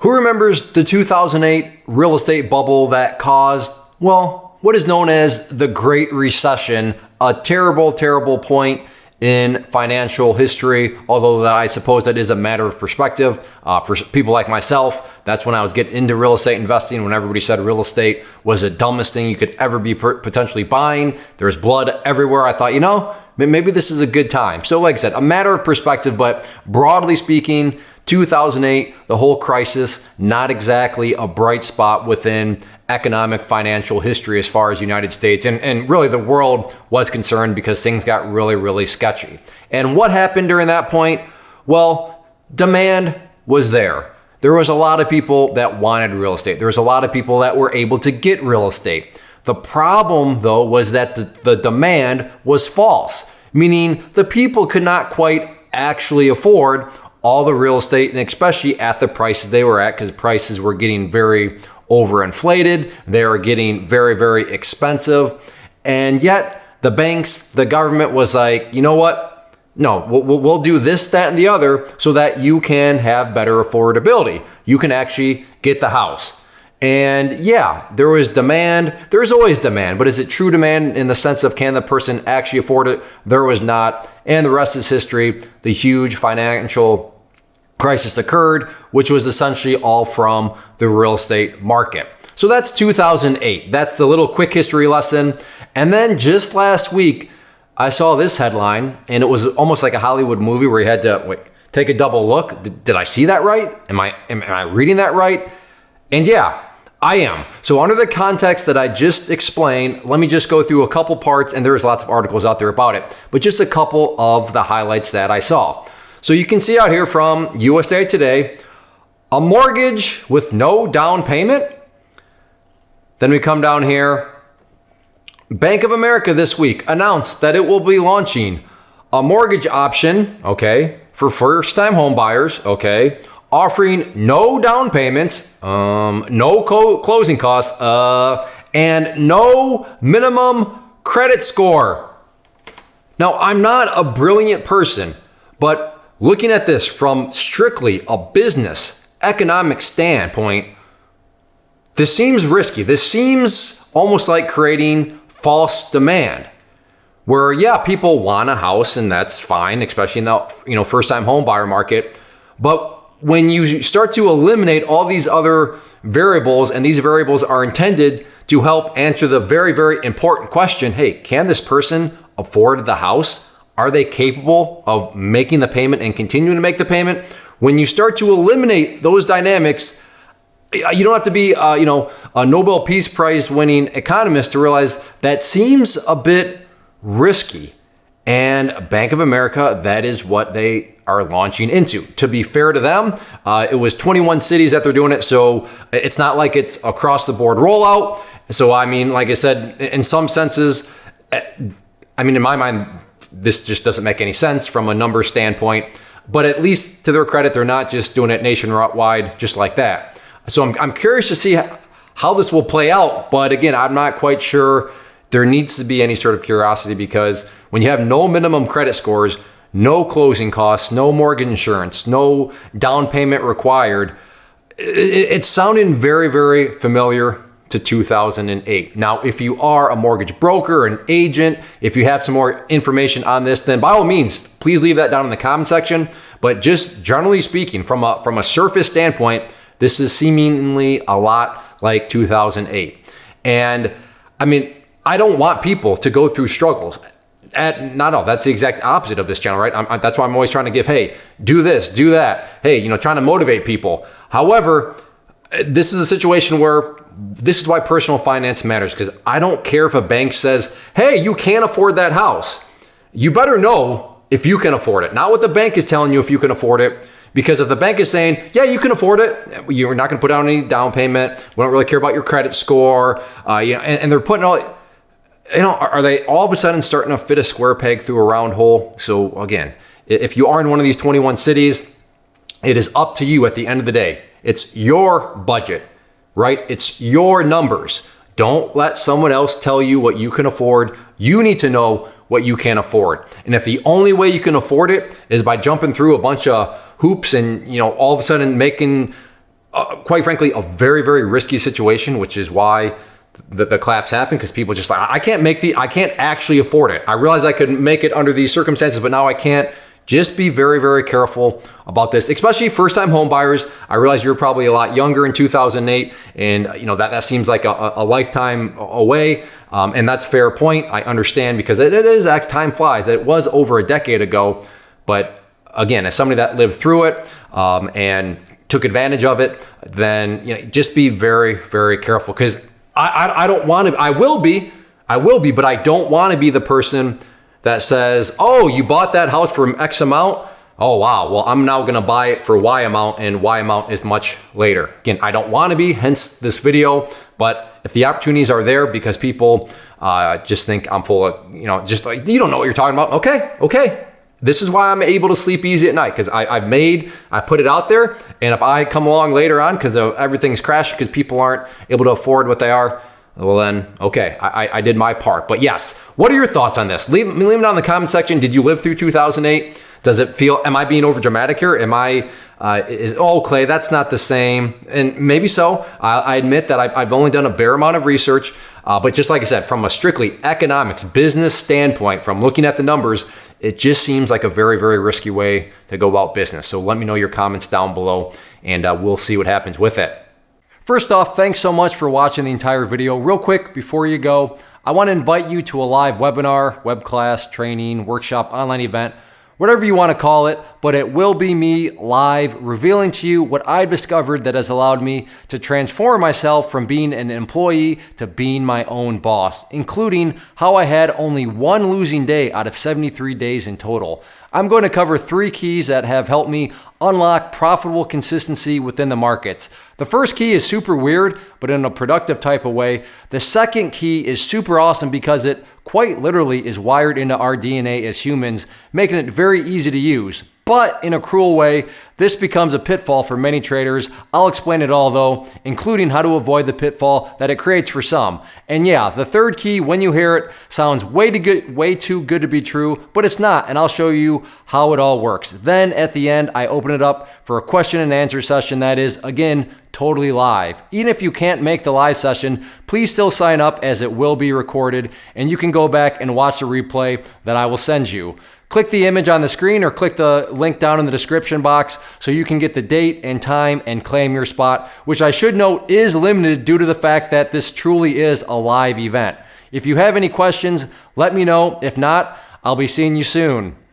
Who remembers the 2008 real estate bubble that caused, well, what is known as the Great Recession, a terrible, terrible point in financial history, although that I suppose that is a matter of perspective. For people like myself, that's when I was getting into real estate investing, when everybody said real estate was the dumbest thing you could ever be potentially buying. There's blood everywhere. I thought, maybe this is a good time. So like I said, a matter of perspective, but broadly speaking, 2008, the whole crisis, not exactly a bright spot within economic financial history as far as the United States and really the world was concerned, because things got really, really sketchy. And what happened during that point? Well, demand was there. There was a lot of people that wanted real estate. There was a lot of people that were able to get real estate. The problem, though, was that the demand was false, meaning the people could not quite actually afford all the real estate, and especially at the prices they were at, because prices were getting very overinflated. They were getting very, very expensive. And yet the banks, the government was like, you know what? No, we'll do this, that, and the other so that you can have better affordability. You can actually get the house. And yeah, there was demand. There's always demand, but is it true demand in the sense of can the person actually afford it? There was not. And the rest is history. The huge financial crisis occurred, which was essentially all from the real estate market. So that's 2008. That's the little quick history lesson. And then just last week, I saw this headline, and it was almost like a Hollywood movie where you had to take a double look. Did I see that right? Am I reading that right? And yeah, I am. So under the context that I just explained, let me just go through a couple parts, and there's lots of articles out there about it, but just a couple of the highlights that I saw. So you can see out here from USA Today, a mortgage with no down payment. Then we come down here. Bank of America this week announced that it will be launching a mortgage option, for first-time home buyers, offering no down payments, no closing costs, and no minimum credit score. Now, I'm not a brilliant person, but looking at this from strictly a business economic standpoint, this seems risky. This seems almost like creating false demand, where people want a house, and that's fine, especially in the first-time home buyer market. But when you start to eliminate all these other variables, and these variables are intended to help answer the very, very important question, hey, can this person afford the house? Are they capable of making the payment and continuing to make the payment? When you start to eliminate those dynamics, you don't have to be, a Nobel Peace Prize winning economist to realize that seems a bit risky. And Bank of America, that is what they are launching into. To be fair to them, it was 21 cities that they're doing it. So it's not like it's across the board rollout. So, like I said, in some senses, in my mind, this just doesn't make any sense from a number standpoint, but at least to their credit, they're not just doing it nationwide just like that. So I'm curious to see how this will play out. But again, I'm not quite sure there needs to be any sort of curiosity, because when you have no minimum credit scores, no closing costs, no mortgage insurance, no down payment required, it's sounding very, very familiar to 2008. Now, if you are a mortgage broker, an agent, if you have some more information on this, then by all means, please leave that down in the comment section. But just generally speaking, from a surface standpoint, this is seemingly a lot like 2008. And I don't want people to go through struggles. Not all. That's the exact opposite of this channel, right? That's why I'm always trying to give, hey, do this, do that. Hey, trying to motivate people. However, this is a situation where this is why personal finance matters, because I don't care if a bank says, hey, you can't afford that house. You better know if you can afford it, not what the bank is telling you if you can afford it. Because if the bank is saying, yeah, you can afford it, you're not going to put down any down payment, we don't really care about your credit score, and they're putting all, are they all of a sudden starting to fit a square peg through a round hole? So again, if you are in one of these 21 cities, it is up to you at the end of the day. It's your budget, right? It's your numbers. Don't let someone else tell you what you can afford. You need to know what you can afford. And if the only way you can afford it is by jumping through a bunch of hoops and, all of a sudden making quite frankly, a very, very risky situation, which is why the collapse happened, because people just like, I can't actually afford it. I realized I could make it under these circumstances, but now I can't. Just be very, very careful about this, especially first-time home buyers. I realize you're probably a lot younger in 2008, and that seems like a lifetime away, and that's a fair point. I understand, because it is, time flies. It was over a decade ago, but again, as somebody that lived through it and took advantage of it, then just be very, very careful, because I don't want to. I will be, but I don't want to be the person that says, oh, you bought that house for X amount. Oh, wow. Well, I'm now going to buy it for Y amount, and Y amount is much later. Again, I don't want to be, hence this video. But if the opportunities are there because people just think I'm full of, just like, you don't know what you're talking about. Okay. This is why I'm able to sleep easy at night, because I put it out there. And if I come along later on because everything's crashed because people aren't able to afford what they are, well then, okay, I did my part. But yes, what are your thoughts on this? Leave it down in the comment section. Did you live through 2008? Does it feel, am I being over dramatic here? Clay, that's not the same. And maybe so. I admit that I've only done a bare amount of research, but just like I said, from a strictly economics, business standpoint, from looking at the numbers, it just seems like a very, very risky way to go about business. So let me know your comments down below, and we'll see what happens with it. First off, thanks so much for watching the entire video. Real quick, before you go, I want to invite you to a live webinar, web class, training, workshop, online event, whatever you want to call it, but it will be me live revealing to you what I've discovered that has allowed me to transform myself from being an employee to being my own boss, including how I had only one losing day out of 73 days in total. I'm going to cover 3 keys that have helped me unlock profitable consistency within the markets. The first key is super weird, but in a productive type of way. The second key is super awesome because it quite literally is wired into our DNA as humans, making it very easy to use. But in a cruel way, this becomes a pitfall for many traders. I'll explain it all though, including how to avoid the pitfall that it creates for some. And yeah, the third key, when you hear it, sounds way too good to be true, but it's not, and I'll show you how it all works. Then at the end, I open it up for a question and answer session that is, again, totally live. Even if you can't make the live session, please still sign up, as it will be recorded, and you can go back and watch the replay that I will send you. Click the image on the screen or click the link down in the description box so you can get the date and time and claim your spot, which I should note is limited due to the fact that this truly is a live event. If you have any questions, let me know. If not, I'll be seeing you soon.